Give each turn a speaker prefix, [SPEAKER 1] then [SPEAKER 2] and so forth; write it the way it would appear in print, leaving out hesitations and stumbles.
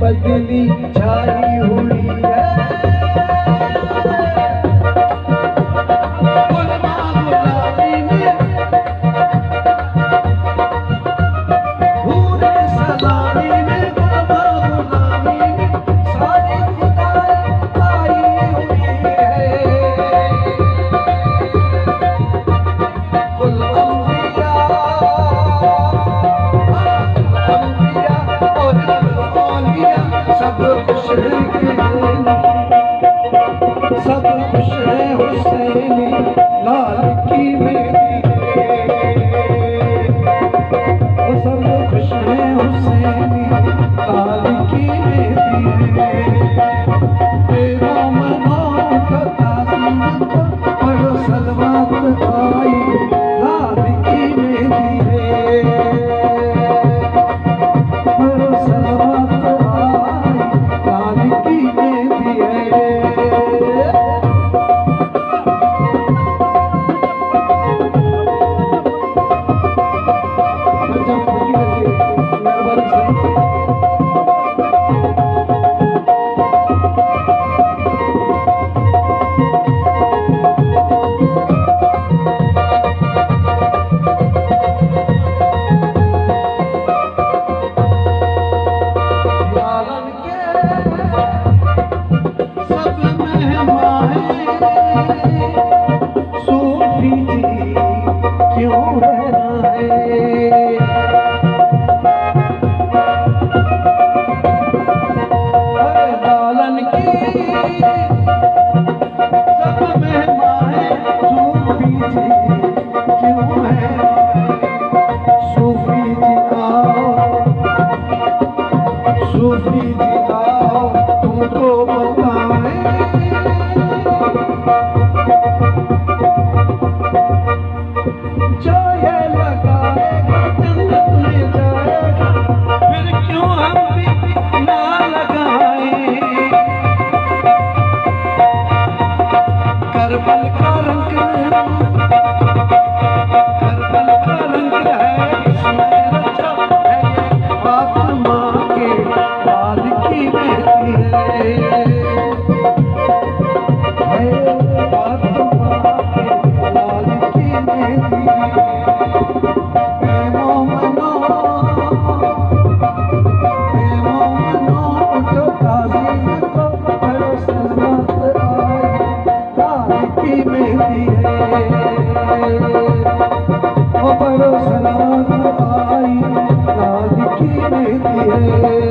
[SPEAKER 1] बदली छाई हुई है। सब खुश है हुसैनी लाल की मेहंदी है। सब खुश है हुसैनी लाल की मेहंदी है। तेरा मनो का ताज़ीम पढ़ो सलवात आई लाल की मेहंदी है। पढ़ो सलवात आई लाल की मेहंदी है। सूफी जी आओ तुमको बताएं, जो ये लगाएगा जन्नत में जाएगा, फिर क्यों हम भी ना लगाएं। करबल का रंग है, इसमें रचा है फातिमा के लाल की मेहंदी है। फातिमा के लाल की मेहंदी है। मोमनो उठो ताज़ीम को पढ़ो सलवात आई लाल की मेहंदी है। पढ़ो सलवात आई लाल की मेहंदी है।